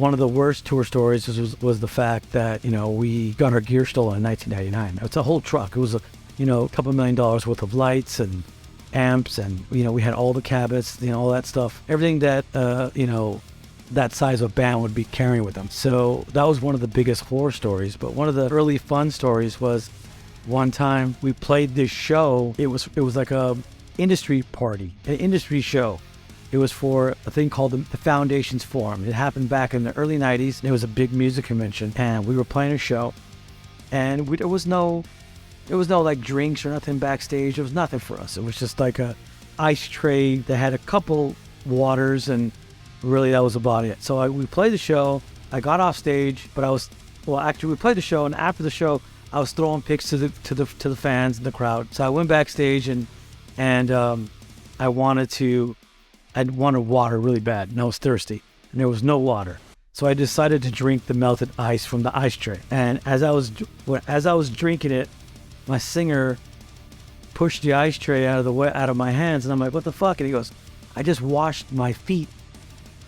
one of the worst tour stories was the fact that, we got our gear stolen in 1999. It's a whole truck. It was a couple $1 million worth of lights and amps, and we had all the cabinets, all that stuff, everything that that size of band would be carrying with them. So that was one of the biggest horror stories. But one of the early fun stories was one time we played this show. It was like a industry party, an industry show. It was for a thing called the Foundations Forum. It happened back in the early 90s. It was a big music convention, and we were playing a show, and there was no like drinks or nothing backstage. There was nothing for us. It was just like a ice tray that had a couple waters, and really that was about it. So we played the show. I got off stage, but actually we played the show, and after the show I was throwing pics to the fans and the crowd. So I went backstage and I wanted water really bad, and I was thirsty, and there was no water. So I decided to drink the melted ice from the ice tray. And as I was drinking it, my singer pushed the ice tray out of my hands, and I'm like, "What the fuck?" And he goes, "I just washed my feet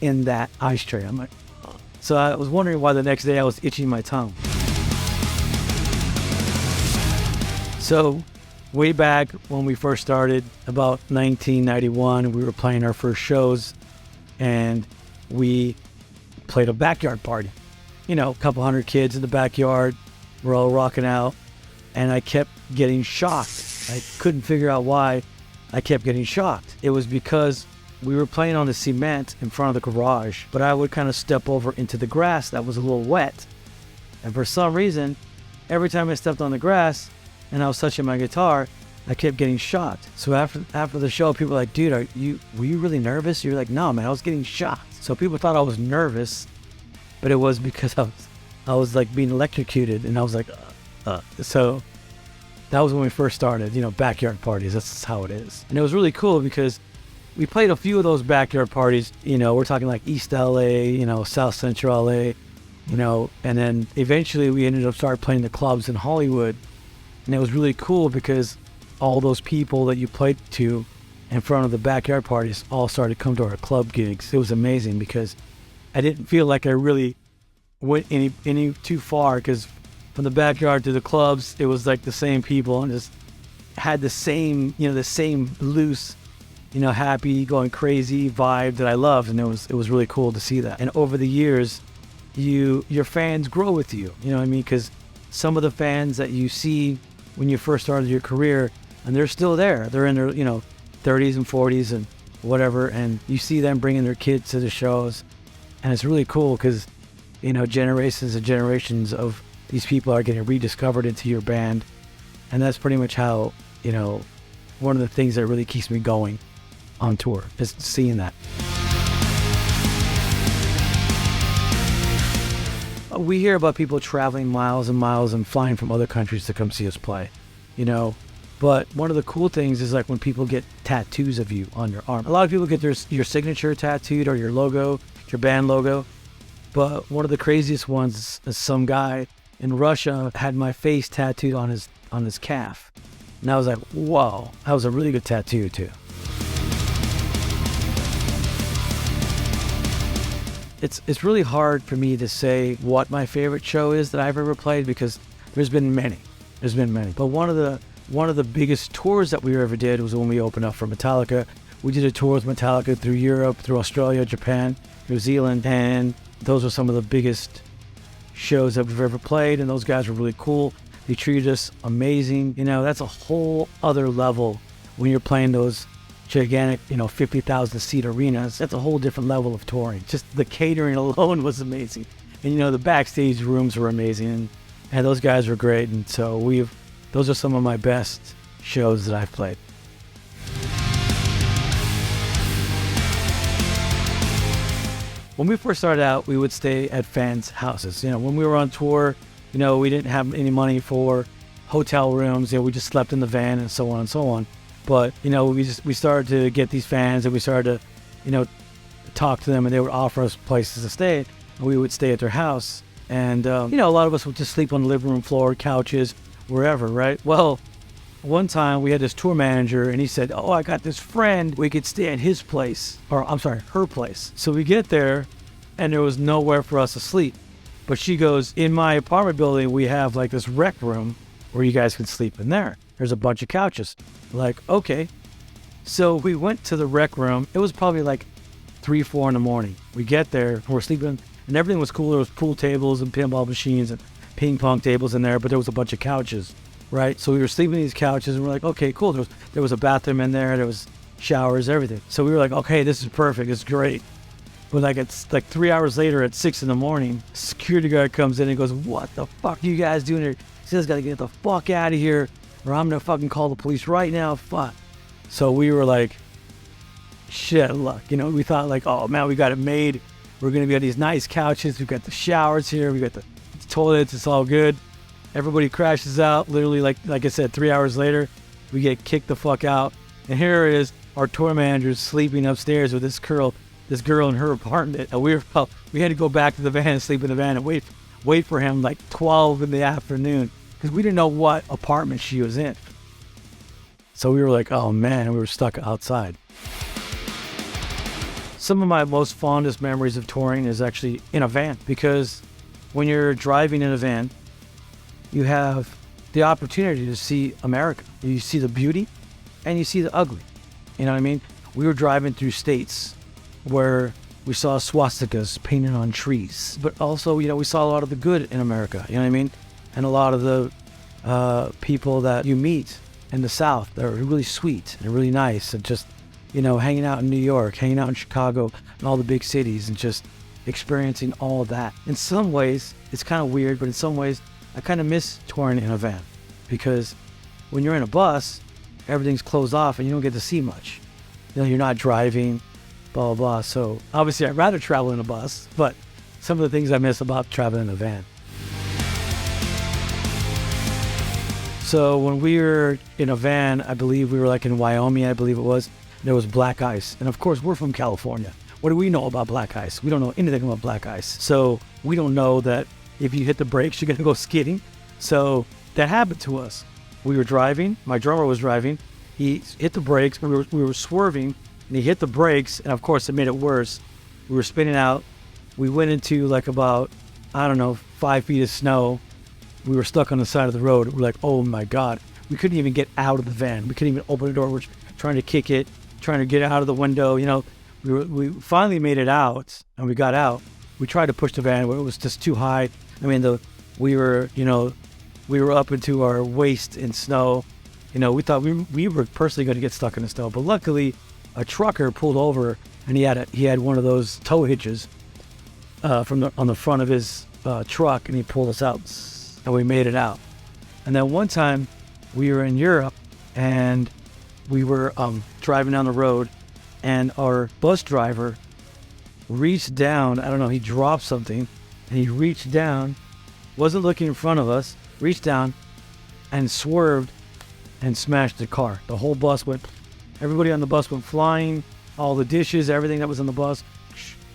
in that ice tray." I'm like, oh. So I was wondering why the next day I was itching my tongue. So way back when we first started, about 1991, we were playing our first shows, and we played a backyard party. A couple hundred kids in the backyard. We're all rocking out, and I kept getting shocked. I couldn't figure out why I kept getting shocked. It was because we were playing on the cement in front of the garage, but I would kind of step over into the grass that was a little wet. And for some reason, every time I stepped on the grass and I was touching my guitar, I kept getting shocked. So after the show, people were like, "Dude, were you really nervous?" You're like, "No, man, I was getting shocked." So people thought I was nervous, but it was because I was like being electrocuted, and I was like, So that was when we first started, backyard parties. That's how it is. And it was really cool because we played a few of those backyard parties. We're talking like East LA, South Central LA, and then eventually we ended up starting playing the clubs in Hollywood. And it was really cool because all those people that you played to in front of the backyard parties all started to come to our club gigs. It was amazing because I didn't feel like I really went any too far, because from the backyard to the clubs, it was like the same people and just had the same loose, happy, going crazy vibe that I loved. And it was really cool to see that. And over the years, your fans grow with you, because some of the fans that you see when you first started your career, and they're still there. They're in their, 30s and 40s and whatever, and you see them bringing their kids to the shows. And it's really cool because, generations and generations of these people are getting rediscovered into your band. And that's pretty much how, one of the things that really keeps me going on tour is seeing that. We hear about people traveling miles and miles and flying from other countries to come see us play, But one of the cool things is like when people get tattoos of you on your arm. A lot of people get your signature tattooed or your logo, your band logo. But one of the craziest ones is some guy in Russia had my face tattooed on his calf. And I was like, whoa, that was a really good tattoo too. It's really hard for me to say what my favorite show is that I've ever played, because there's been many. But one of the biggest tours that we ever did was when we opened up for Metallica. We did a tour with Metallica through Europe, through Australia, Japan, New Zealand, and those were some of the biggest shows that we've ever played, and those guys were really cool. They treated us amazing. That's a whole other level when you're playing those gigantic, 50,000 seat arenas. That's a whole different level of touring. Just the catering alone was amazing. And the backstage rooms were amazing, and those guys were great. And so those are some of my best shows that I've played. When we first started out, we would stay at fans' houses. When we were on tour, we didn't have any money for hotel rooms. We just slept in the van and so on and so on. But, we started to get these fans, and we started to, talk to them, and they would offer us places to stay, and we would stay at their house. And, a lot of us would just sleep on the living room floor, couches, wherever, right? Well, one time we had this tour manager, and he said, "Oh, I got this friend. We could stay at his place," or I'm sorry, her place. So we get there, and there was nowhere for us to sleep. But she goes, in my apartment building, we have like this rec room where you guys can sleep in there. There's a bunch of couches. Like, okay. So we went to the rec room. It was probably like 3, 4 in the morning. We get there, and we're sleeping, and everything was cool. There was pool tables and pinball machines and ping pong tables in there, but there was a bunch of couches, right? So we were sleeping in these couches, and we're like, okay, cool. There was a bathroom in there. There was showers, everything. So we were like, okay, this is perfect. It's great. But like, it's like 3 hours later at 6 in the morning, security guard comes in and goes, what the fuck are you guys doing here? He says, gotta get the fuck out of here, or I'm gonna fucking call the police right now. Fuck. So we were like, shit, look, we thought like, oh man, we got it made. We're gonna be on these nice couches. We've got the showers here. We got the toilets. It's all good. Everybody crashes out. Literally, like I said, 3 hours later, we get kicked the fuck out. And here is our tour manager sleeping upstairs with this girl in her apartment. And we had to go back to the van and sleep in the van and wait for him like 12 in the afternoon because we didn't know what apartment she was in. So we were like, oh man, we were stuck outside. Some of my most fondest memories of touring is actually in a van, because when you're driving in a van, you have the opportunity to see America. You see the beauty and you see the ugly. You know what I mean? We were driving through states where we saw swastikas painted on trees, but also, we saw a lot of the good in America, you know what I mean? And a lot of the people that you meet in the South that are really sweet and really nice, and just, hanging out in New York, hanging out in Chicago, and all the big cities, and just experiencing all of that. In some ways, it's kind of weird, but in some ways, I kind of miss touring in a van, because when you're in a bus, everything's closed off and you don't get to see much. You're not driving, blah, blah, blah. So obviously I'd rather travel in a bus, but some of the things I miss about traveling in a van. So when we were in a van, I believe we were like in Wyoming, I believe it was, there was black ice. And of course, we're from California. What do we know about black ice? We don't know anything about black ice. So we don't know that if you hit the brakes, you're going to go skidding. So that happened to us. We were driving. My drummer was driving. He hit the brakes. We were swerving, and he hit the brakes. And of course, it made it worse. We were spinning out. We went into like about, 5 feet of snow. We were stuck on the side of the road. We're like, oh my God. We couldn't even get out of the van. We couldn't even open the door. We're trying to kick it, trying to get out of the window. We finally made it out, and we got out. We tried to push the van, but it was just too high. We were up into our waist in snow. We thought we were personally going to get stuck in the snow, but luckily a trucker pulled over, and he had one of those tow hitches on the front of his truck, and he pulled us out, and we made it out. And then one time we were in Europe, and we were driving down the road, and our bus driver reached down. He dropped something, and he reached down, wasn't looking in front of us, reached down and swerved and smashed the car. The whole bus everybody on the bus went flying, all the dishes, everything that was on the bus.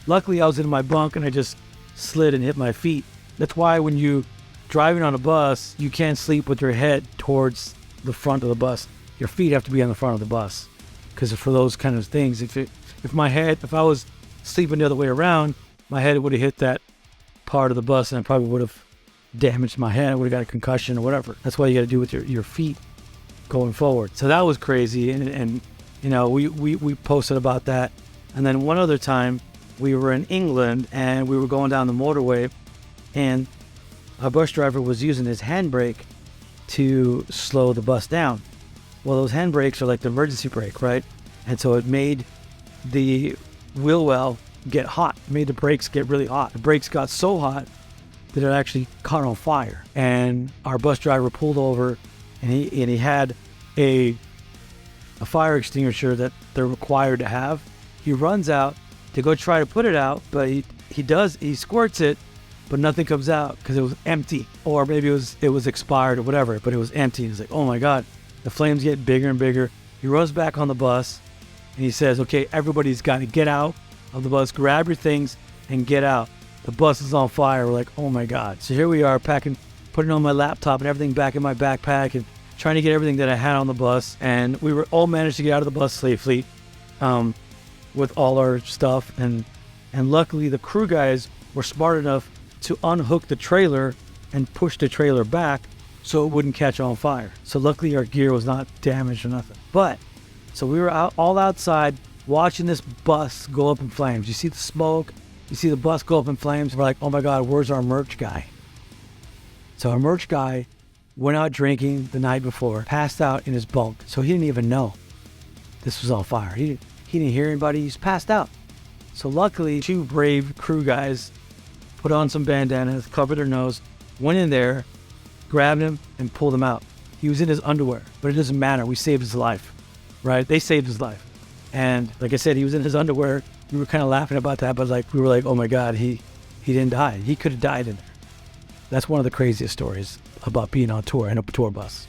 Luckily, I was in my bunk, and I just slid and hit my feet. That's why when you driving on a bus, you can't sleep with your head towards the front of the bus. Your feet have to be on the front of the bus, because for those kind of things, if I was sleeping the other way around, my head would have hit that part of the bus, and I probably would have damaged my head. I would have got a concussion or whatever. That's what you got to do with your feet going forward. So that was crazy, and we posted about that. And then one other time, we were in England, and we were going down the motorway, and our bus driver was using his handbrake to slow the bus down. Well, those handbrakes are like the emergency brake, right? And so it made the wheel well get hot. It made the brakes get really hot. The brakes got so hot that it actually caught on fire. And our bus driver pulled over, and he had a fire extinguisher that they're required to have. He runs out to go try to put it out, but he squirts it, but nothing comes out because it was empty, or maybe it was expired or whatever, but it was empty. He's like, oh my God, the flames get bigger and bigger. He runs back on the bus, and he says, okay, everybody's got to get out of the bus, grab your things and get out. The bus is on fire. We're like, oh my God. So here we are packing, putting on my laptop and everything back in my backpack, and trying to get everything that I had on the bus. And we were all managed to get out of the bus safely with all our stuff. And And luckily the crew guys were smart enough to unhook the trailer and push the trailer back so it wouldn't catch on fire. So luckily our gear was not damaged or nothing. But, so we were all outside watching this bus go up in flames. You see the smoke, you see the bus go up in flames. We're like, oh my God, where's our merch guy? So our merch guy went out drinking the night before, passed out in his bunk. So he didn't even know this was on fire. He didn't hear anybody, he's passed out. So luckily, two brave crew guys put on some bandanas, covered their nose, went in there, grabbed him, and pulled him out. He was in his underwear, but it doesn't matter. We saved his life, right? They saved his life. And like I said, he was in his underwear. We were kind of laughing about that, but we were like, oh my God, he didn't die. He could have died in there. That's one of the craziest stories about being on tour in a tour bus.